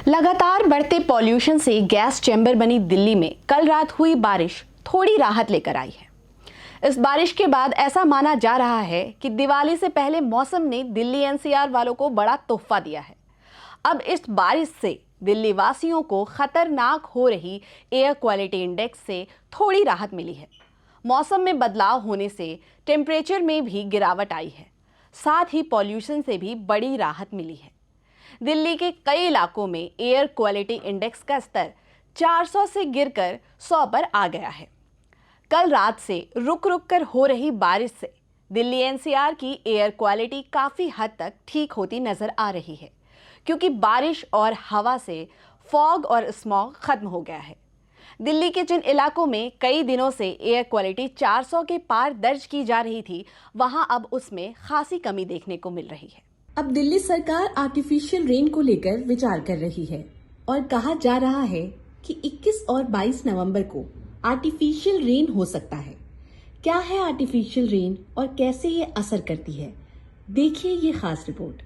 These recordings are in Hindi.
लगातार बढ़ते पॉल्यूशन से गैस चैम्बर बनी दिल्ली में कल रात हुई बारिश थोड़ी राहत लेकर आई है। इस बारिश के बाद ऐसा माना जा रहा है कि दिवाली से पहले मौसम ने दिल्ली एनसीआर वालों को बड़ा तोहफा दिया है। अब इस बारिश से दिल्ली वासियों को खतरनाक हो रही एयर क्वालिटी इंडेक्स से थोड़ी राहत मिली है। मौसम में बदलाव होने से टेम्परेचर में भी गिरावट आई है, साथ ही पॉल्यूशन से भी बड़ी राहत मिली है। दिल्ली के कई इलाकों में एयर क्वालिटी इंडेक्स का स्तर 400 से गिरकर 100 पर आ गया है। कल रात से रुक रुक कर हो रही बारिश से दिल्ली एनसीआर की एयर क्वालिटी काफ़ी हद तक ठीक होती नजर आ रही है, क्योंकि बारिश और हवा से फॉग और स्मॉग खत्म हो गया है। दिल्ली के जिन इलाकों में कई दिनों से एयर क्वालिटी 400 के पार दर्ज की जा रही थी, वहां अब उसमें खासी कमी देखने को मिल रही है। अब दिल्ली सरकार आर्टिफिशियल रेन को लेकर विचार कर रही है और कहा जा रहा है कि 21 और 22 नवंबर को आर्टिफिशियल रेन हो सकता है। क्या है आर्टिफिशियल रेन और कैसे ये असर करती है, देखिए ये खास रिपोर्ट।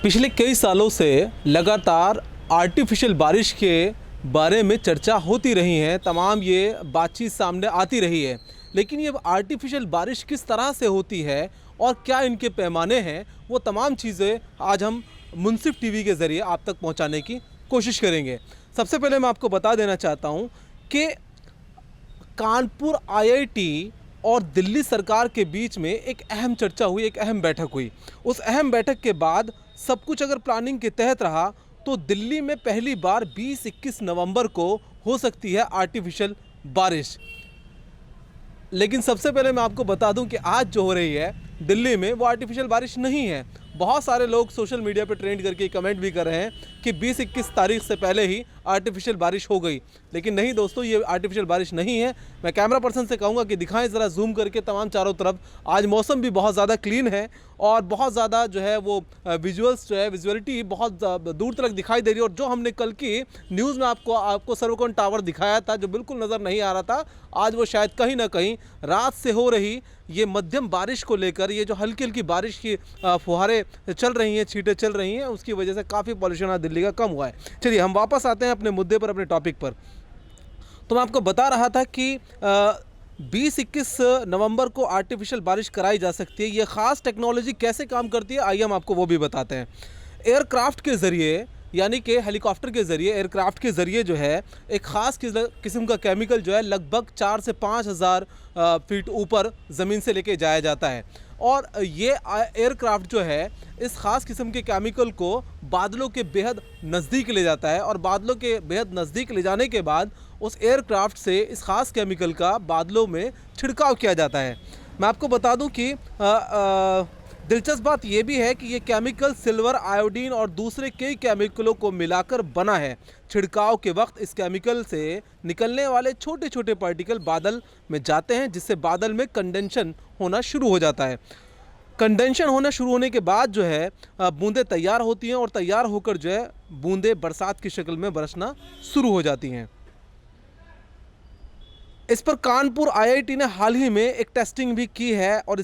पिछले कई सालों से लगातार आर्टिफिशियल बारिश के बारे में चर्चा होती रही है, तमाम ये बातचीत सामने आती रही है, लेकिन ये आर्टिफिशियल बारिश किस तरह से होती है और क्या इनके पैमाने हैं, वो तमाम चीज़ें आज हम मुंसिफ टीवी के ज़रिए आप तक पहुंचाने की कोशिश करेंगे। सबसे पहले मैं आपको बता देना चाहता हूं कि कानपुर आईआईटी और दिल्ली सरकार के बीच में एक अहम चर्चा हुई, एक अहम बैठक हुई। उस अहम बैठक के बाद सब कुछ अगर प्लानिंग के तहत रहा तो दिल्ली में पहली बार 20-21 नवंबर को हो सकती है आर्टिफिशियल बारिश। लेकिन सबसे पहले मैं आपको बता दूं कि आज जो हो रही है दिल्ली में वो आर्टिफिशियल बारिश नहीं है। बहुत सारे लोग सोशल मीडिया पे ट्रेंड करके कमेंट भी कर रहे हैं कि 20-21 तारीख से पहले ही आर्टिफिशियल बारिश हो गई, लेकिन नहीं दोस्तों, ये आर्टिफिशियल बारिश नहीं है। मैं कैमरा पर्सन से कहूँगा कि दिखाएं ज़रा जूम करके तमाम चारों तरफ। आज मौसम भी बहुत ज़्यादा क्लीन है और बहुत ज़्यादा जो है वो विजुअल्स जो है विजुअलिटी बहुत दूर तक दिखाई दे रही है। और जो हमने कल की न्यूज़ में आपको सर्वकोण टावर दिखाया था जो बिल्कुल नज़र नहीं आ रहा था, आज वो शायद कहीं ना कहीं रात से हो रही ये मध्यम बारिश को लेकर, ये जो हल्की हल्की बारिश की फुहारे चल रही हैं, छींटें चल रही हैं, उसकी वजह से काफ़ी पॉल्यूशन आज दिल्ली का कम हुआ है। चलिए हम वापस आते हैं अपने मुद्दे पर, अपने टॉपिक पर। तो मैं आपको बता रहा था कि 20-21 नवंबर को आर्टिफिशियल बारिश कराई जा सकती है। ये ख़ास टेक्नोलॉजी कैसे काम करती है आइए हम आपको वो भी बताते हैं। एयरक्राफ्ट के ज़रिए, यानी कि हेलीकॉप्टर के ज़रिए, एयरक्राफ्ट के ज़रिए जो है एक ख़ास किस्म का केमिकल जो है लगभग 4 से 5 हज़ार फीट ऊपर ज़मीन से लेके जाया जाता है। और ये एयरक्राफ्ट जो है इस ख़ास किस्म के केमिकल को बादलों के बेहद नज़दीक ले जाता है और बादलों के बेहद नज़दीक ले जाने के बाद उस एयरक्राफ्ट से इस ख़ास केमिकल का बादलों में छिड़काव किया जाता है। मैं आपको बता दूं कि दिलचस्प बात यह भी है कि ये केमिकल सिल्वर, आयोडीन और दूसरे कई केमिकलों को मिलाकर बना है। छिड़काव के वक्त इस केमिकल से निकलने वाले छोटे छोटे पार्टिकल बादल में जाते हैं, जिससे बादल में कंडेंशन होना शुरू हो जाता है। कंडेंशन होना शुरू होने के बाद जो है बूंदें तैयार होती हैं और तैयार होकर जो है बूंदें बरसात की शक्ल में बरसना शुरू हो जाती हैं। इस पर कानपुर आईआईटी ने हाल ही में एक टेस्टिंग भी की है और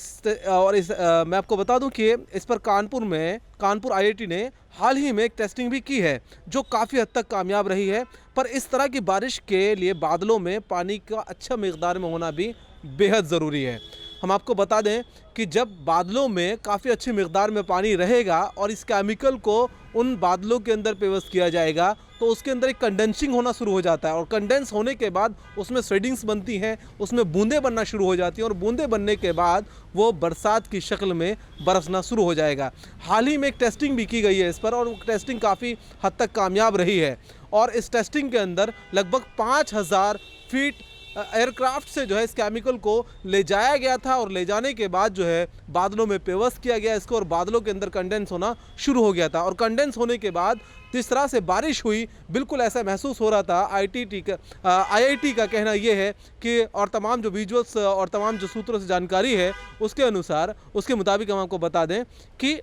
मैं आपको बता दूं कि इस पर कानपुर आईआईटी ने हाल ही में एक टेस्टिंग भी की है जो काफ़ी हद तक कामयाब रही है। पर इस तरह की बारिश के लिए बादलों में पानी का अच्छा मिक़दार में होना भी बेहद ज़रूरी है। हम आपको बता दें कि जब बादलों में काफ़ी अच्छी मिक़दार में पानी रहेगा और इस केमिकल को उन बादलों के अंदर पेवस्त किया जाएगा तो उसके अंदर एक कंडेंसिंग होना शुरू हो जाता है और कंडेंस होने के बाद उसमें शेडिंग्स बनती हैं, उसमें बूंदें बनना शुरू हो जाती हैं और बूंदें बनने के बाद वो बरसात की शक्ल में बरसना शुरू हो जाएगा। हाल ही में एक टेस्टिंग भी की गई है इस पर और वो टेस्टिंग काफ़ी हद तक कामयाब रही है और इस टेस्टिंग के अंदर लगभग 5000 फीट एयरक्राफ्ट से जो है इस केमिकल को ले जाया गया था और ले जाने के बाद जो है बादलों में पेवस्त किया गया इसको और बादलों के अंदर कंडेंस होना शुरू हो गया था। और कंडेंस होने के बाद जिस तरह से बारिश हुई, बिल्कुल ऐसा महसूस हो रहा था। आईआईटी का कहना यह है कि और तमाम जो विजुअल्स और तमाम जो सूत्रों से जानकारी है उसके अनुसार, उसके मुताबिक हम आपको बता दें कि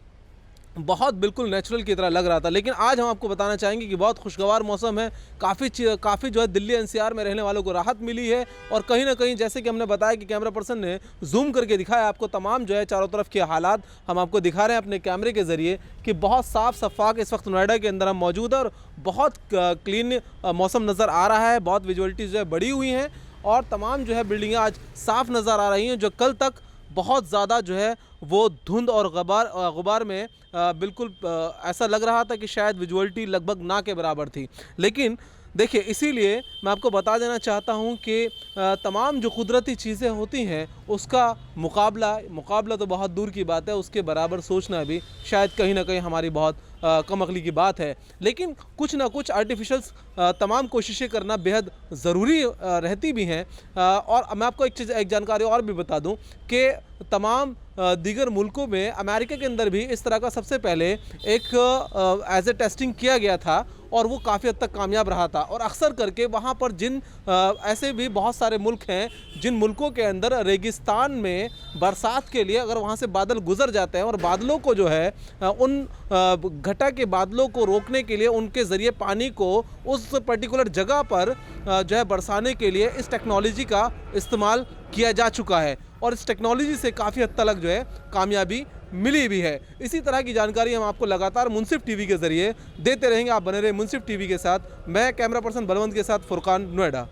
बहुत बिल्कुल नेचुरल की तरह लग रहा था। लेकिन आज हम आपको बताना चाहेंगे कि बहुत खुशगवार मौसम है, काफ़ी जो है दिल्ली एनसीआर में रहने वालों को राहत मिली है। और कहीं ना कहीं जैसे कि हमने बताया कि कैमरा पर्सन ने जूम करके दिखाया आपको तमाम जो है चारों तरफ के हालात हम आपको दिखा रहे हैं अपने कैमरे के ज़रिए कि बहुत साफ शफाक इस वक्त नोएडा के अंदर हम मौजूद है और बहुत क्लीन मौसम नज़र आ रहा है। बहुत विजुअलिटी जो है बढ़ी हुई हैं और तमाम जो है बिल्डिंगें आज साफ़ नज़र आ रही हैं, जो कल तक बहुत ज़्यादा जो है वो धुंध और गुबार में बिल्कुल ऐसा लग रहा था कि शायद विजुअलिटी लगभग ना के बराबर थी। लेकिन देखिए, इसीलिए मैं आपको बता देना चाहता हूं कि तमाम जो कुदरती चीज़ें होती हैं उसका मुकाबला तो बहुत दूर की बात है, उसके बराबर सोचना भी शायद कहीं ना कहीं हमारी बहुत कम अक्ली की बात है। लेकिन कुछ ना कुछ आर्टिफिशियल्स तमाम कोशिशें करना बेहद ज़रूरी रहती भी हैं। और मैं आपको एक जानकारी और भी बता दूं कि तमाम दीगर मुल्कों में, अमेरिका के अंदर भी इस तरह का सबसे पहले एक एज ए टेस्टिंग किया गया था और वो काफ़ी हद तक कामयाब रहा था। और अक्सर करके वहाँ पर ऐसे भी बहुत सारे मुल्क हैं जिन मुल्कों के अंदर रेगिस्तान में बरसात के लिए अगर वहाँ से बादल गुजर जाते हैं और बादलों को जो है उन घटा के बादलों को रोकने के लिए उनके ज़रिए पानी को उस पर्टिकुलर जगह पर जो है बरसाने के लिए इस टेक्नोलॉजी का इस्तेमाल किया जा चुका है और इस टेक्नोलॉजी से काफ़ी हद तक जो है कामयाबी मिली भी है। इसी तरह की जानकारी हम आपको लगातार मुंसिफ टीवी के ज़रिए देते रहेंगे। आप बने रहे मुंसिफ टीवी के साथ। मैं कैमरा पर्सन बलवंत के साथ फुरकान, नोएडा।